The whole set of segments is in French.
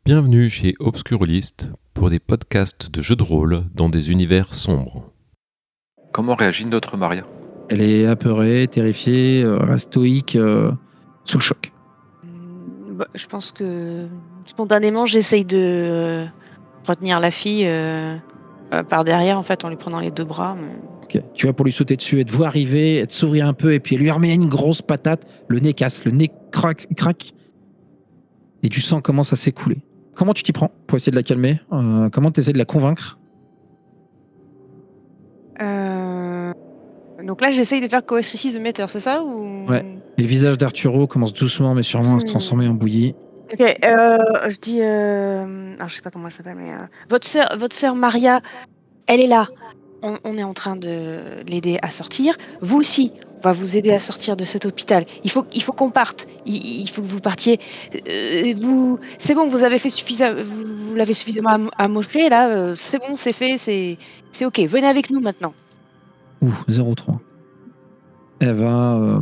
Bienvenue chez Obscurlist pour des podcasts de jeux de rôle dans des univers sombres. Comment réagit notre Maria ? Elle est apeurée, terrifiée, stoïque, sous le choc. Je pense que spontanément, j'essaye de retenir la fille par derrière, en fait, en lui prenant les deux bras. Ok. Tu vas pour lui sauter dessus, elle te voit arriver, elle te sourit un peu, et puis elle lui remet une grosse patate, le nez casse, le nez craque, et du sang commence à s'écouler. Comment tu t'y prends pour essayer de la calmer ? Comment tu essaies de la convaincre ? Donc là, j'essaye de faire coercitive de Meter, c'est ça ou... Ouais. Et le visage d'Arturo commence doucement, mais sûrement à se transformer en bouillie. Ok, je dis... je sais pas comment elle s'appelle, mais... Votre sœur Maria, elle est là. On est en train de l'aider à sortir. Vous aussi, on va vous aider à sortir de cet hôpital. Il faut qu'on parte. Il faut que vous partiez. C'est bon, vous avez fait vous l'avez suffisamment amoché, là. C'est bon, c'est fait, c'est ok. Venez avec nous maintenant. 0-3. Elle va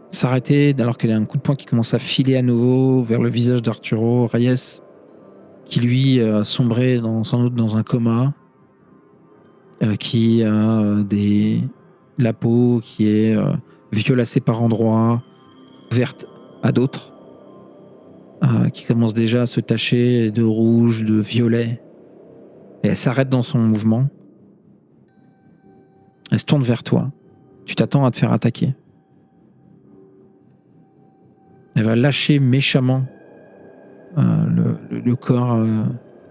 s'arrêter alors qu'elle a un coup de poing qui commence à filer à nouveau vers le visage d'Arturo Reyes, qui lui a sombré sans doute dans un coma, qui a la peau qui est violacée par endroits, verte à d'autres, qui commence déjà à se tacher de rouge, de violet. Et elle s'arrête dans son mouvement. Elle se tourne vers toi. Tu t'attends à te faire attaquer. Elle va lâcher méchamment le corps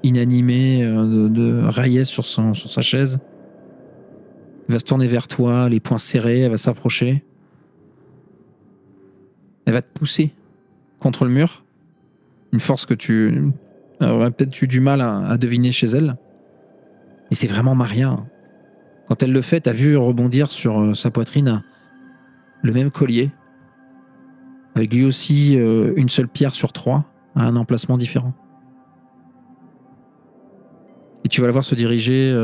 inanimé de Reyes sur sa chaise. Elle va se tourner vers toi, les poings serrés, elle va s'approcher. Elle va te pousser contre le mur. Une force que tu aurais peut-être eu du mal à deviner chez elle. Et c'est vraiment Maria. Quand elle le fait, t'as vu rebondir sur sa poitrine le même collier, avec lui aussi une seule pierre sur 3, à un emplacement différent. Et tu vas la voir se diriger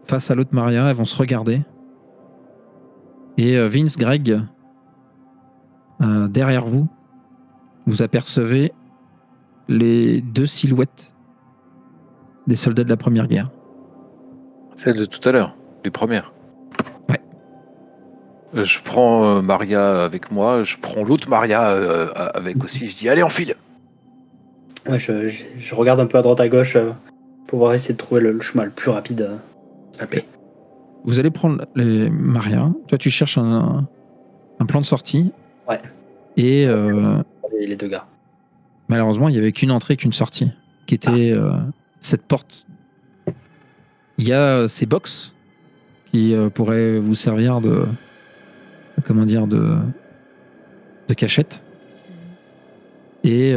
face à l'autre Maria, elles vont se regarder. Et Vince, Greg, derrière vous, vous apercevez les deux silhouettes des soldats de la Première Guerre. Celle de tout à l'heure, les premières. Ouais. Je prends Maria avec moi, je prends l'autre Maria avec aussi, je dis allez on file. Ouais, je regarde un peu à droite à gauche pour pouvoir essayer de trouver le chemin le plus rapide à paix. Vous allez prendre les Maria. Toi, tu cherches un plan de sortie. Ouais. Et les deux gars. Malheureusement, il n'y avait qu'une entrée, qu'une sortie, qui était cette porte. Il y a ces box qui pourraient vous servir de cachette. Et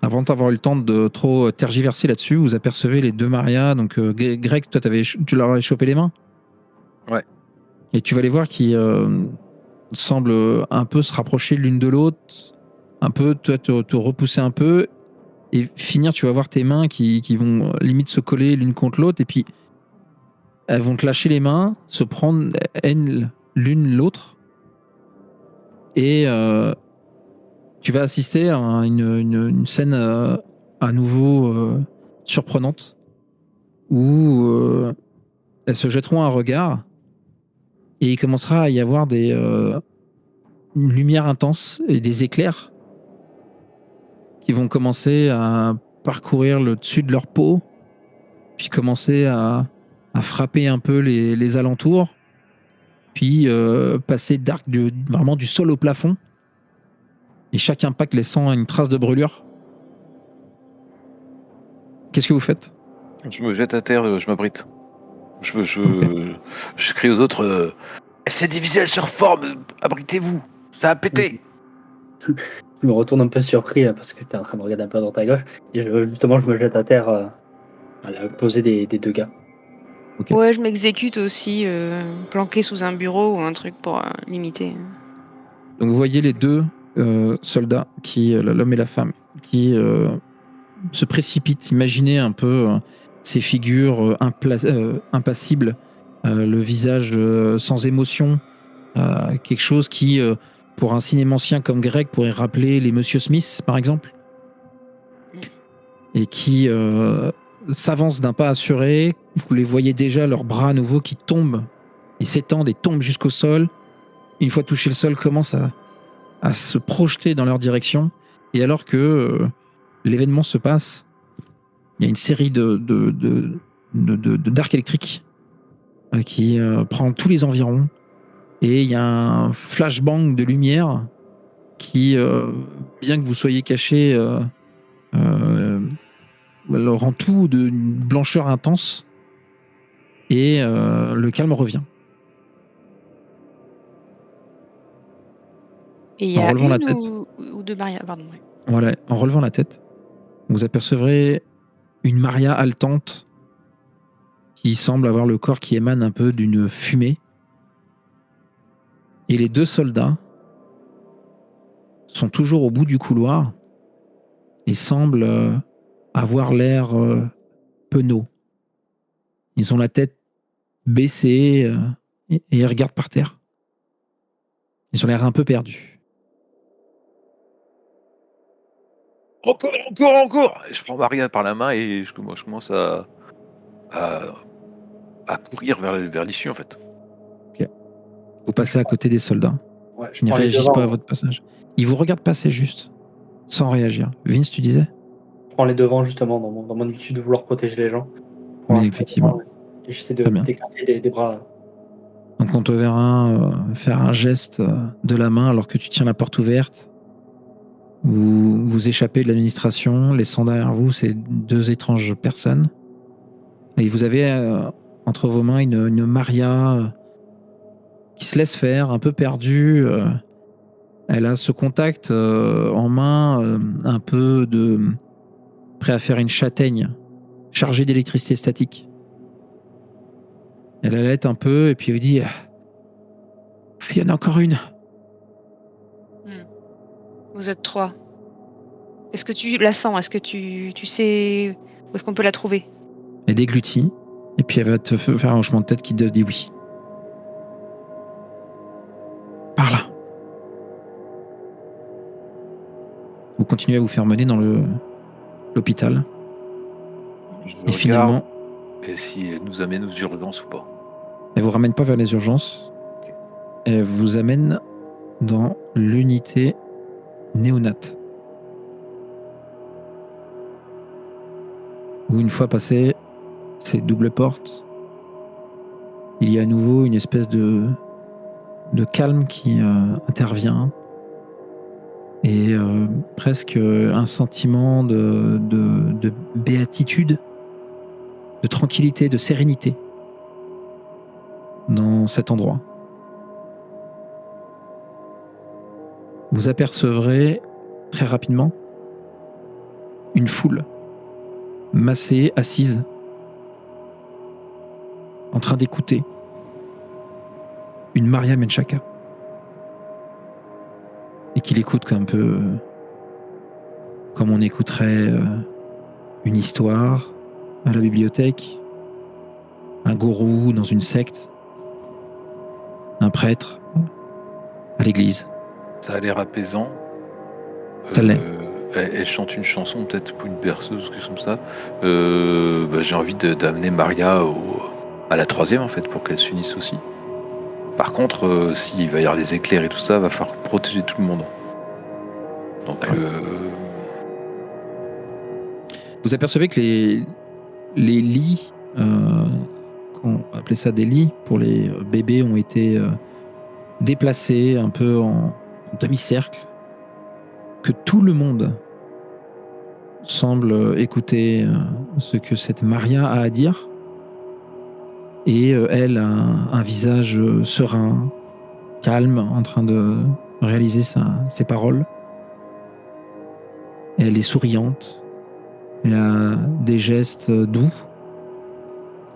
avant d'avoir eu le temps de trop tergiverser là-dessus, vous apercevez les deux Maria. Donc Greg, toi, tu leur avais chopé les mains. Ouais. Et tu vas les voir qui semblent un peu se rapprocher l'une de l'autre, un peu te repousser un peu, et finir, tu vas voir tes mains qui vont limite se coller l'une contre l'autre, et puis elles vont te lâcher les mains, se prendre l'une l'autre, et tu vas assister à une scène à nouveau surprenante, où elles se jetteront un regard, et il commencera à y avoir une lumière intense et des éclairs qui vont commencer à parcourir le dessus de leur peau, puis commencer à frapper un peu les alentours, puis passer vraiment du sol au plafond, et chaque impact laissant une trace de brûlure. Qu'est-ce que vous faites ? Je me jette à terre, je m'abrite. Je crie aux autres c'est difficile, elle se reforme, abritez-vous, ça a pété. Je me retourne un peu surpris parce que t'es en train de regarder un peu à droite à gauche, et justement je me jette à terre à l'opposé des deux gars. Okay. Ouais, je m'exécute aussi, planqué sous un bureau ou un truc pour limiter. Donc vous voyez les deux soldats, l'homme et la femme, qui se précipitent. Imaginez un peu ces figures impassibles, le visage sans émotion, quelque chose qui pour un cinémancien comme Greg pourrait rappeler les Monsieur Smith, par exemple, et qui s'avancent d'un pas assuré. Vous les voyez déjà, leurs bras à nouveau qui tombent, ils s'étendent et tombent jusqu'au sol. Une fois touché le sol, commencent à se projeter dans leur direction. Et alors que l'événement se passe, il y a une série d'arcs électriques qui prend tous les environs. Et il y a un flashbang de lumière qui, bien que vous soyez caché, rend tout d'une blancheur intense. Et le calme revient. Et il y En a relevant la une tête. ou deux Maria, pardon. Ouais. Voilà, en relevant la tête, vous apercevrez une Maria haletante qui semble avoir le corps qui émane un peu d'une fumée. Et les 2 soldats sont toujours au bout du couloir et semblent avoir l'air penauds. Ils ont la tête baissée et ils regardent par terre. Ils ont l'air un peu perdus. Encore! Et je prends Maria par la main et je commence à courir vers l'issue en fait. Vous passez à côté des soldats. Ouais, je Ils ne prends les réagissent devants, pas à votre passage. Ils vous regardent passer juste, sans réagir. Vince, tu disais ? Je prends les devants justement dans mon habitude de vouloir protéger les gens. Mais effectivement. Et j'essaie de Très bien. d'écarter des bras. Donc on te verra faire un geste de la main alors que tu tiens la porte ouverte. Vous échappez de l'administration, laissant derrière vous ces 2 étranges personnes. Et vous avez entre vos mains une Maria qui se laisse faire, un peu perdue. Elle a ce contact en main, un peu prêt à faire une châtaigne chargée d'électricité statique. Elle halète un peu et puis elle vous dit « Il y en a encore une !» Vous êtes 3. Est-ce que tu la sens? Est-ce que tu sais où est-ce qu'on peut la trouver? Elle déglutit et puis elle va te faire un hochement de tête qui te dit oui. Par là. Vous continuez à vous faire mener dans l'hôpital. Et finalement, et si elle nous amène aux urgences ou pas. elle vous ramène pas vers les urgences. Elle vous amène dans l'unité néonate. Où une fois passé ces doubles portes, il y a à nouveau une espèce de calme qui intervient et presque un sentiment de béatitude, de tranquillité, de sérénité dans cet endroit. Vous apercevrez très rapidement une foule massée, assise, en train d'écouter une Maria Menchaca. Et qui l'écoute un peu comme on écouterait une histoire à la bibliothèque, un gourou dans une secte, un prêtre à l'église. Ça a l'air apaisant. Ça l'est. Elle chante une chanson, peut-être pour une berceuse ou quelque chose comme ça. J'ai envie d'amener Maria à la 3e en fait, pour qu'elle s'unisse aussi. Par contre, s'il va y avoir des éclairs et tout ça, va falloir protéger tout le monde. Donc, ouais. Vous apercevez que les lits, on appelait ça des lits pour les bébés, ont été déplacés un peu en demi-cercle, que tout le monde semble écouter ce que cette Maria a à dire. Et elle a un visage serein, calme, en train de réaliser ses paroles. Elle est souriante. Elle a des gestes doux.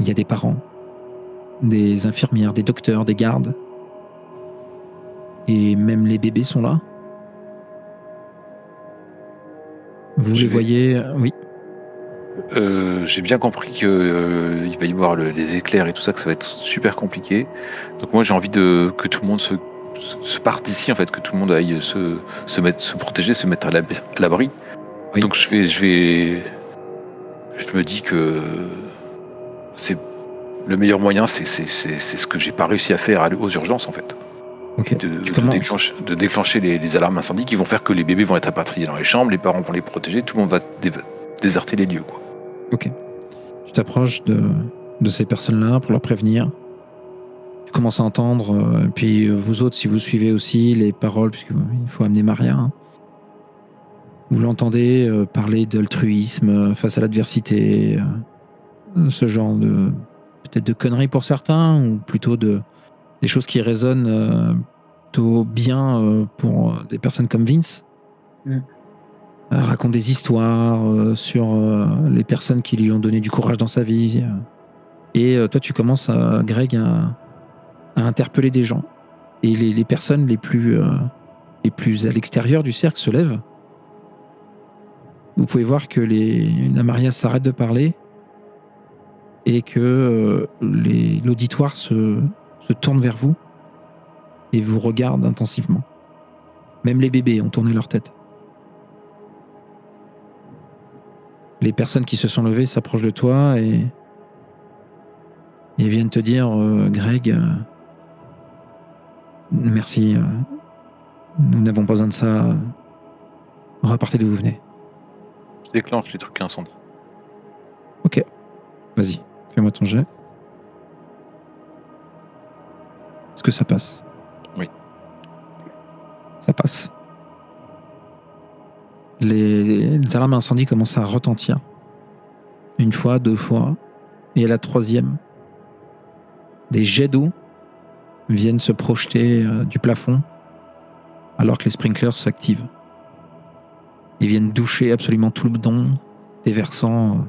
Il y a des parents, des infirmières, des docteurs, des gardes. Et même les bébés sont là. Vous les voyez, oui. J'ai bien compris qu'il va y avoir les éclairs et tout ça, que ça va être super compliqué. Donc moi j'ai envie que tout le monde se se parte d'ici en fait, que tout le monde aille se protéger, se mettre à l'abri. Oui. Donc je me dis que c'est le meilleur moyen, c'est ce que j'ai pas réussi à faire aux urgences en fait. Ok. De Tu commences. déclencher les alarmes incendies qui vont faire que les bébés vont être rapatriés dans les chambres, les parents vont les protéger, tout le monde va déserter les lieux, quoi. Ok. Tu t'approches de ces personnes-là pour leur prévenir. Tu commences à entendre, puis vous autres, si vous suivez aussi les paroles, puisqu'il faut amener Maria, hein. Vous l'entendez parler d'altruisme face à l'adversité, ce genre de peut-être de conneries pour certains, ou plutôt des choses qui résonnent plutôt bien pour des personnes comme Vince. Raconte des histoires sur les personnes qui lui ont donné du courage dans sa vie. Et toi, tu commences, Greg, à interpeller des gens. Et les personnes les plus à l'extérieur du cercle se lèvent. Vous pouvez voir que la Maria s'arrête de parler et que l'auditoire se tourne vers vous et vous regarde intensivement. Même les bébés ont tourné leur tête. Les personnes qui se sont levées s'approchent de toi et viennent te dire Greg, merci, nous n'avons pas besoin de ça. Repartez d'où vous venez. Je déclenche les trucs incendies. Ok, vas-y, fais-moi ton jet. Est-ce que ça passe? Oui. Ça passe. Les alarmes incendie commencent à retentir. Une fois, deux fois, et à la troisième, des jets d'eau viennent se projeter du plafond alors que les sprinklers s'activent. Ils viennent doucher absolument tout le bidon, déversant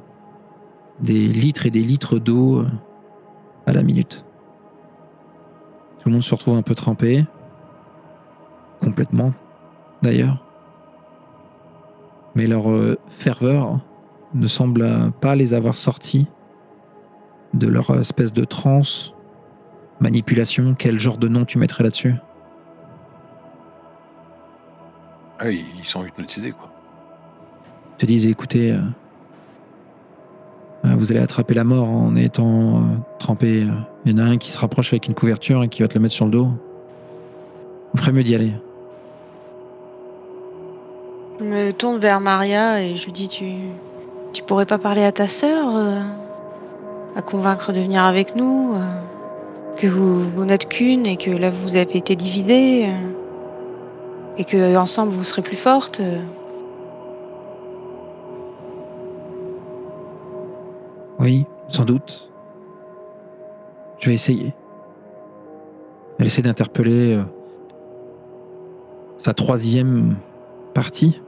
des litres et des litres d'eau à la minute. Tout le monde se retrouve un peu trempé, complètement d'ailleurs. Mais leur ferveur ne semble pas les avoir sortis de leur espèce de transe, manipulation. Quel genre de nom tu mettrais là-dessus? Ah oui, ils sont hypnotisés, quoi. Ils te disent, écoutez, vous allez attraper la mort en étant trempé. Il y en a un qui se rapproche avec une couverture et qui va te le mettre sur le dos. Vous ferait mieux d'y aller. Je me tourne vers Maria et je lui dis tu pourrais pas parler à ta sœur, à convaincre de venir avec nous, que vous n'êtes qu'une et que là vous avez été divisés, et que ensemble vous serez plus fortes. Oui, sans doute. Je vais essayer. Elle essaie d'interpeller sa troisième partie,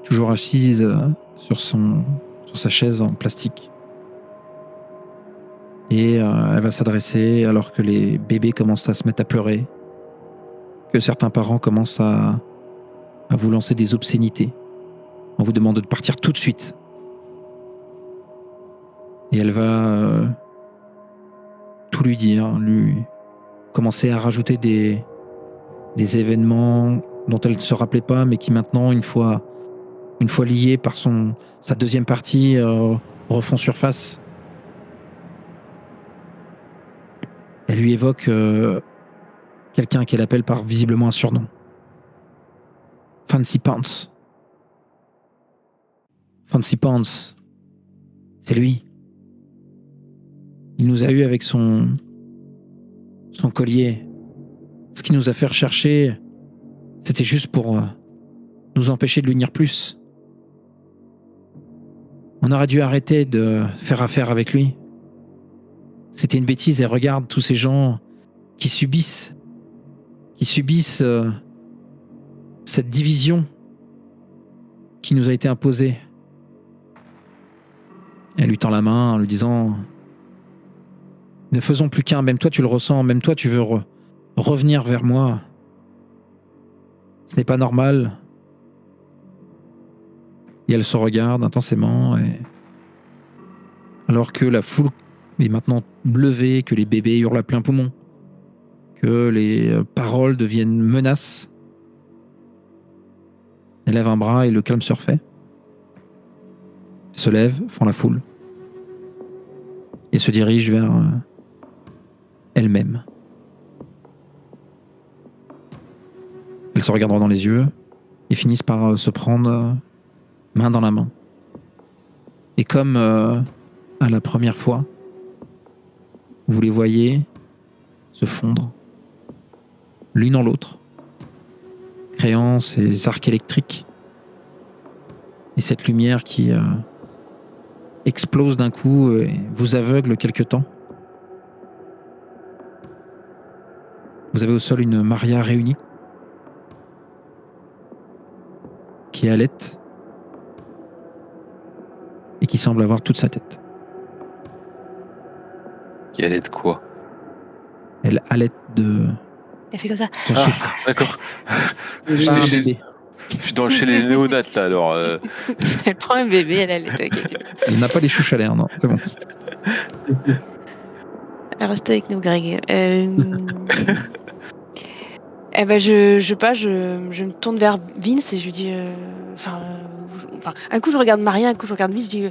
toujours assise sur sa chaise en plastique. Et elle va s'adresser alors que les bébés commencent à se mettre à pleurer, que certains parents commencent à vous lancer des obscénités en vous demandant de partir tout de suite. Et elle va tout lui dire, lui commencer à rajouter des événements dont elle ne se rappelait pas, mais qui maintenant, une fois liés par sa deuxième partie, refont surface. Elle lui évoque quelqu'un qu'elle appelle par visiblement un surnom. Fancy Pants. Fancy Pants, c'est lui. Il nous a eu avec son collier. Ce qui nous a fait rechercher, c'était juste pour nous empêcher de l'unir plus. On aurait dû arrêter de faire affaire avec lui. C'était une bêtise et regarde tous ces gens qui subissent cette division qui nous a été imposée. Elle lui tend la main en lui disant « Ne faisons plus qu'un, même toi tu le ressens, même toi tu veux revenir vers moi. Ce n'est pas normal. » Et elle se regarde intensément, et alors que la foule est maintenant levée, que les bébés hurlent à plein poumon, que les paroles deviennent menaces. Elle lève un bras et le calme se refait. Elle se lève, fend la foule et se dirige vers elle-même. Elles se regardent dans les yeux et finissent par se prendre main dans la main. Et comme à la première fois, vous les voyez se fondre l'une en l'autre, créant ces arcs électriques et cette lumière qui explose d'un coup et vous aveugle quelque temps. Vous avez au sol une Maria réunie qui halète et qui semble avoir toute sa tête. Qui allait de quoi? Elle halète de Elle fait comme ça. son souffle. D'accord. Pas J'étais un chez- bébé. Je suis chez les néonates là, alors. Elle prend un bébé, elle allait avec elle. Elle n'a pas les chouches à l'air, non, c'est bon. Elle reste avec nous, Greg. Eh ben, je me tourne vers Vince et je lui dis. Un coup je regarde Maria, un coup je regarde Vince, je dis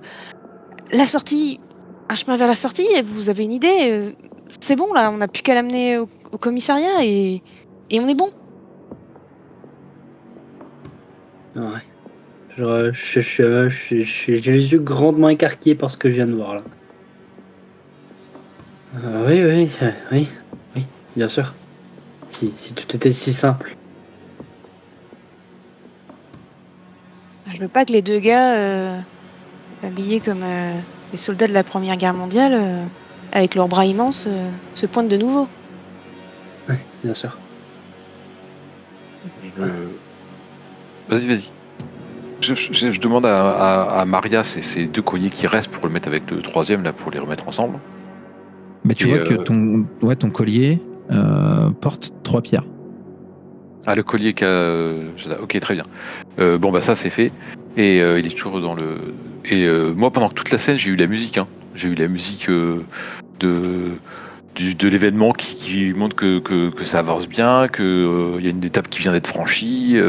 la sortie, un chemin vers la sortie, et vous avez une idée c'est bon là, on n'a plus qu'à l'amener au commissariat et on est bon. Ouais. Genre, j'ai les yeux grandement écarquillés par ce que je viens de voir là. Oui, bien sûr. Si tout était si simple. Je veux pas que les deux gars habillés comme les soldats de la Première Guerre mondiale, avec leurs bras immenses, se pointent de nouveau. Ouais, bien sûr. Vas-y. Je demande à Maria ces 2 colliers qui restent pour le mettre avec le 3e là, pour les remettre ensemble. Mais tu Et, vois que ton collier porte 3 pierres. Ah, le collier ok, très bien. Bon, bah ça c'est fait. Et il est toujours dans le. Et moi, pendant toute la scène, j'ai eu la musique. Hein. J'ai eu la musique de l'événement qui montre que ça avance bien, qu'il y a une étape qui vient d'être franchie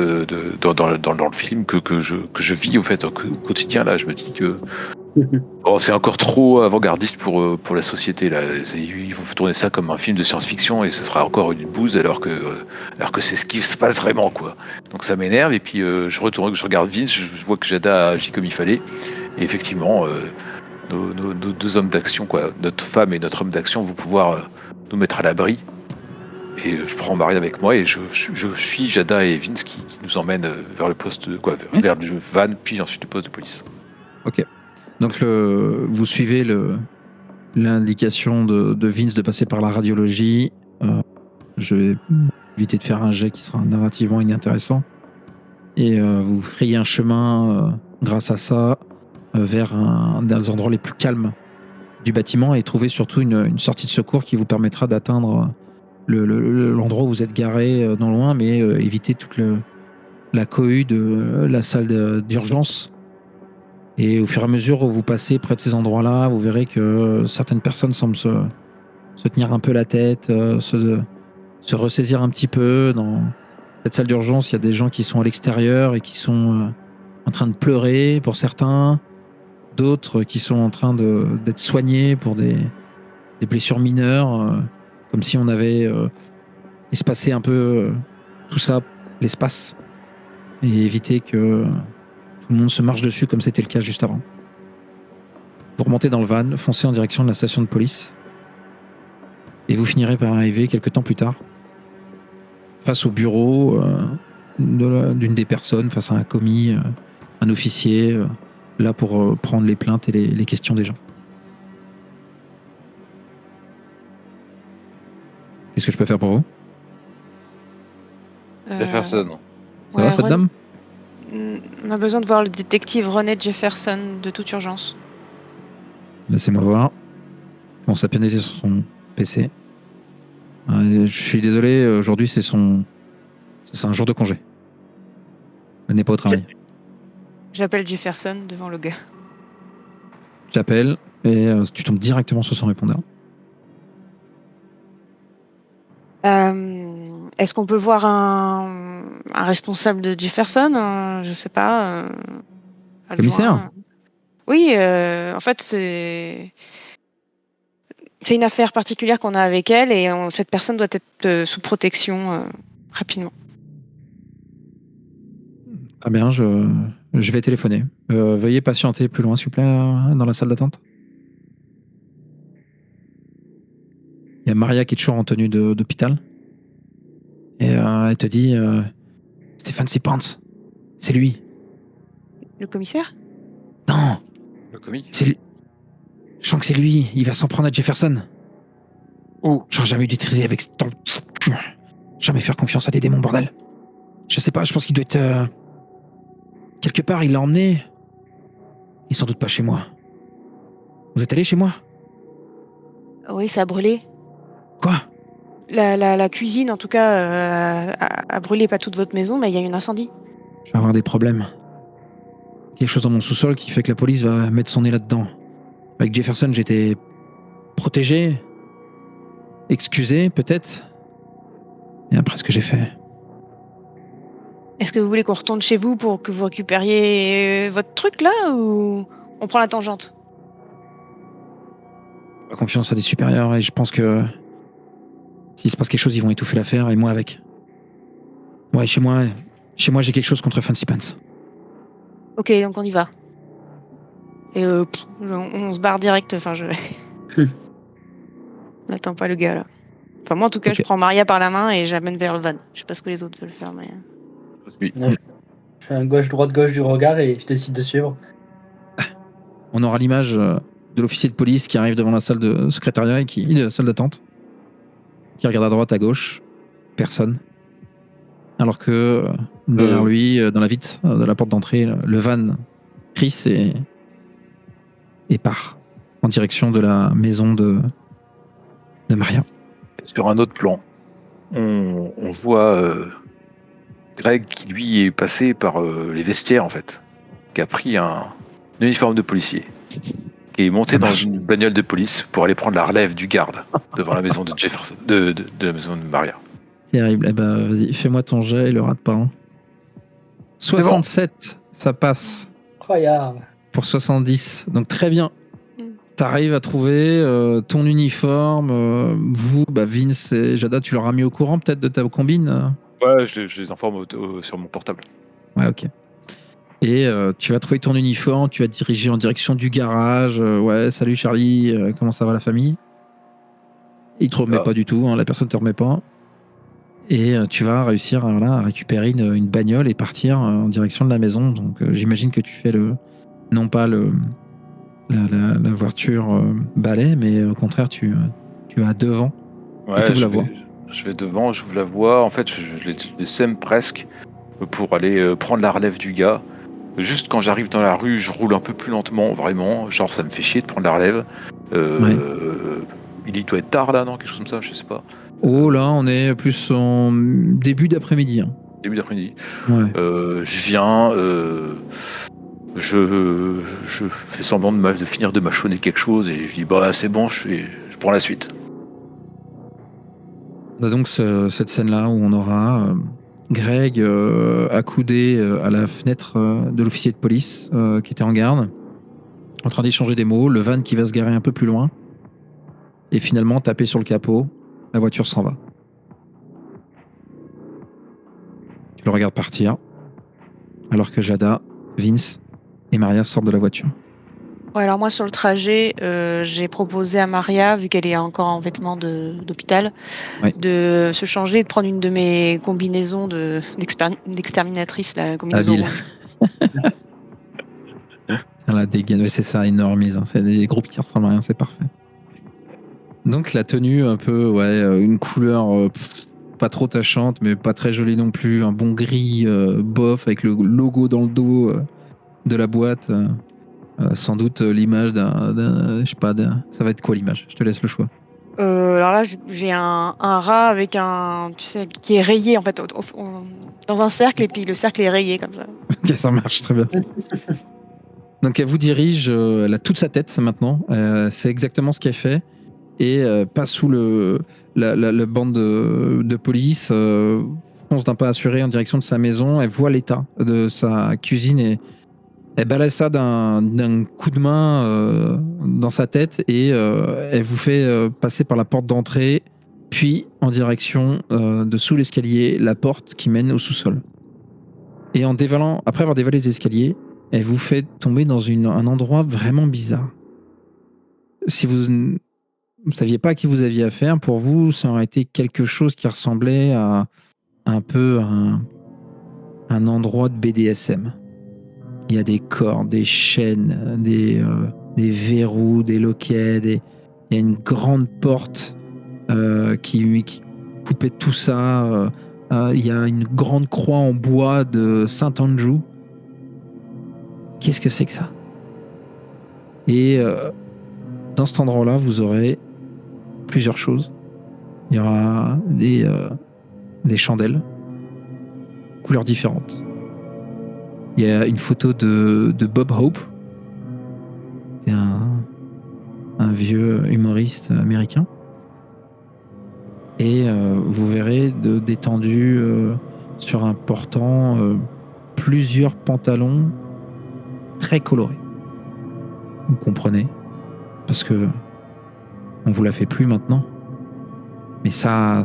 dans le film que je vis au fait au quotidien. Là, je me dis que c'est encore trop avant-gardiste pour la société. Là. Il faut tourner ça comme un film de science-fiction et ce sera encore une bouse alors que c'est ce qui se passe vraiment, quoi. Donc ça m'énerve et puis je regarde Vince, je vois que Jada agit comme il fallait et effectivement nos 2 hommes d'action, quoi, notre femme et notre homme d'action vont pouvoir nous mettre à l'abri. Et je prends Maria avec moi et je suis Jada et Vince qui nous emmènent vers le poste, vers le van puis ensuite le poste de police. Ok. Donc vous suivez l'indication de Vince de passer par la radiologie. Je vais éviter de faire un jet qui sera narrativement inintéressant. Et vous frayez un chemin grâce à ça vers un des endroits les plus calmes du bâtiment et trouver surtout une sortie de secours qui vous permettra d'atteindre l'endroit où vous êtes garé non loin, mais éviter toute la cohue de la salle d'urgence. Et au fur et à mesure où vous passez près de ces endroits-là, vous verrez que certaines personnes semblent se tenir un peu la tête, se ressaisir un petit peu. Dans cette salle d'urgence, il y a des gens qui sont à l'extérieur et qui sont en train de pleurer pour certains, d'autres qui sont en train d'être soignés pour des blessures mineures, comme si on avait espacé un peu tout ça, l'espace, et éviter que tout le monde se marche dessus comme c'était le cas juste avant. Vous remontez dans le van, foncez en direction de la station de police, et vous finirez par arriver quelques temps plus tard face au bureau d'une des personnes, face à un commis, un officier, là pour prendre les plaintes et les questions des gens. Qu'est-ce que je peux faire pour vous? Jefferson. Ça va, cette dame? On a besoin de voir le détective René Jefferson de toute urgence. Laissez-moi voir. Il commence à pianoter sur son PC. Je suis désolé, aujourd'hui c'est un jour de congé. Elle n'est pas au travail. J'appelle Jefferson devant le gars. J'appelle et tu tombes directement sur son répondeur. Est-ce qu'on peut voir un responsable de Jefferson, je sais pas, adjoint. Commissaire ? Oui, en fait, c'est une affaire particulière qu'on a avec elle et cette personne doit être sous protection rapidement. Ah bien, je vais téléphoner. Veuillez patienter plus loin, s'il vous plaît, dans la salle d'attente. Il y a Maria qui est toujours en tenue d'hôpital. Et elle te dit Stephen Sipans, c'est lui. Le commissaire ? Non, Le commis. c'est lui. Je sens que c'est lui. Il va s'en prendre à Jefferson. Oh. J'aurais jamais dû traiter avec ce temps. Jamais faire confiance à des démons, bordel. Je sais pas, je pense qu'il doit être. Quelque part, il l'a emmené. Il est sans doute pas chez moi. Vous êtes allé chez moi ? Oui, ça a brûlé. Quoi ? La cuisine, en tout cas, a brûlé pas toute votre maison, mais il y a eu un incendie. Je vais avoir des problèmes. Quelque chose dans mon sous-sol qui fait que la police va mettre son nez là-dedans. Avec Jefferson, j'étais protégé, excusé peut-être. Et après ce que j'ai fait. Est-ce que vous voulez qu'on retourne chez vous pour que vous récupériez votre truc là, ou on prend la tangente ? Pas confiance à des supérieurs et je pense que s'il se passe quelque chose, ils vont étouffer l'affaire et moi avec. Ouais, chez moi j'ai quelque chose contre Fancy Pants. Ok, donc on y va. Et on se barre direct, enfin je... N'attends pas le gars là. Enfin moi en tout cas, Ok. je prends Maria par la main et j'amène vers le van. Je sais pas ce que les autres veulent faire, mais... Oui. Je fais un gauche-droite gauche du regard et je décide de suivre. On aura l'image de l'officier de police qui arrive devant la salle de secrétariat et de salle d'attente, qui regarde à droite, à gauche, personne. Alors que derrière lui, dans la vitre de la porte d'entrée, le van crisse et part en direction de la maison de Maria. Sur un autre plan, on voit Greg qui lui est passé par les vestiaires en fait, qui a pris un uniforme de policier, qui est monté dans une bagnole de police pour aller prendre la relève du garde devant la maison de Jefferson, de la maison de Maria. Terrible. Eh ben, vas-y, fais-moi ton jet et le rate pas. Hein. 67, ça passe. Incroyable. Pour 70. Donc très bien. T'arrives à trouver ton uniforme. Vous, Vince et Jada, tu leur as mis au courant peut-être de ta combine Ouais, je les informe sur mon portable. Ouais, ok. Et tu vas trouver ton uniforme, tu vas te diriger en direction du garage. Ouais, salut Charlie, comment ça va la famille ? Il te remet pas du tout, hein, la personne te remet pas. Et tu vas réussir à récupérer une bagnole et partir en direction de la maison. Donc j'imagine que tu fais non pas la voiture balai, mais au contraire tu vas devant et tu ouvres la voie. Je vais devant, j'ouvre la voie. En fait, je les sème presque pour aller prendre la relève du gars. Juste quand j'arrive dans la rue, je roule un peu plus lentement, vraiment. Genre, ça me fait chier de prendre la relève. Il doit être tard là, non ? Quelque chose comme ça, je sais pas. Oh là, on est plus en début d'après-midi. Hein. Début d'après-midi. Ouais. Je viens, je fais semblant de finir de mâchonner quelque chose et je dis bah c'est bon, je prends la suite. On a donc cette scène-là où on aura Greg accoudé à la fenêtre de l'officier de police qui était en garde, en train d'échanger des mots, le van qui va se garer un peu plus loin, et finalement taper sur le capot, la voiture s'en va. Tu le regardes partir, alors que Jada, Vince et Maria sortent de la voiture. Ouais, alors moi sur le trajet, j'ai proposé à Maria, vu qu'elle est encore en vêtements d'hôpital, de se changer et de prendre une de mes combinaisons d'exterminatrice, la combinaison habile. La dégaine, c'est ça, énormise. Hein. C'est des groupes qui ressemblent à rien, c'est parfait. Donc la tenue un peu, une couleur pas trop tachante, mais pas très jolie non plus, un bon gris bof avec le logo dans le dos de la boîte. Sans doute l'image d'un, je sais pas, ça va être quoi l'image ? Je te laisse le choix. Alors là, j'ai un rat avec qui est rayé en fait dans un cercle, et puis le cercle est rayé comme ça. Ok, ça marche très bien. Donc elle vous dirige, elle a toute sa tête maintenant, c'est exactement ce qu'elle fait. et passe sous la bande de police, fonce d'un pas assuré en direction de sa maison. Elle voit l'état de sa cuisine et elle balaye ça d'un coup de main dans sa tête et elle vous fait passer par la porte d'entrée, puis en direction de sous l'escalier, la porte qui mène au sous-sol. Et après avoir dévalé les escaliers, elle vous fait tomber dans un endroit vraiment bizarre. Si vous ne saviez pas à qui vous aviez affaire, pour vous, ça aurait été quelque chose qui ressemblait à un peu un endroit de BDSM. Il y a des cordes, des chaînes, des verrous, des loquets, il y a une grande porte qui coupait tout ça. Il y a une grande croix en bois de Saint-Andrew. Qu'est-ce que c'est que ça? Et dans cet endroit-là, vous aurez plusieurs choses. Il y aura des chandelles, couleurs différentes. Il y a une photo de Bob Hope. C'est un vieux humoriste américain. Et vous verrez d'étendus sur un portant plusieurs pantalons très colorés. Vous comprenez? Parce que on vous la fait plus maintenant. Mais ça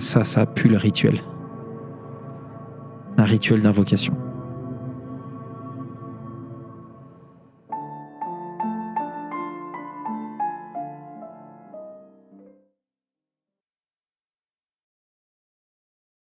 pue le rituel. Un rituel d'invocation.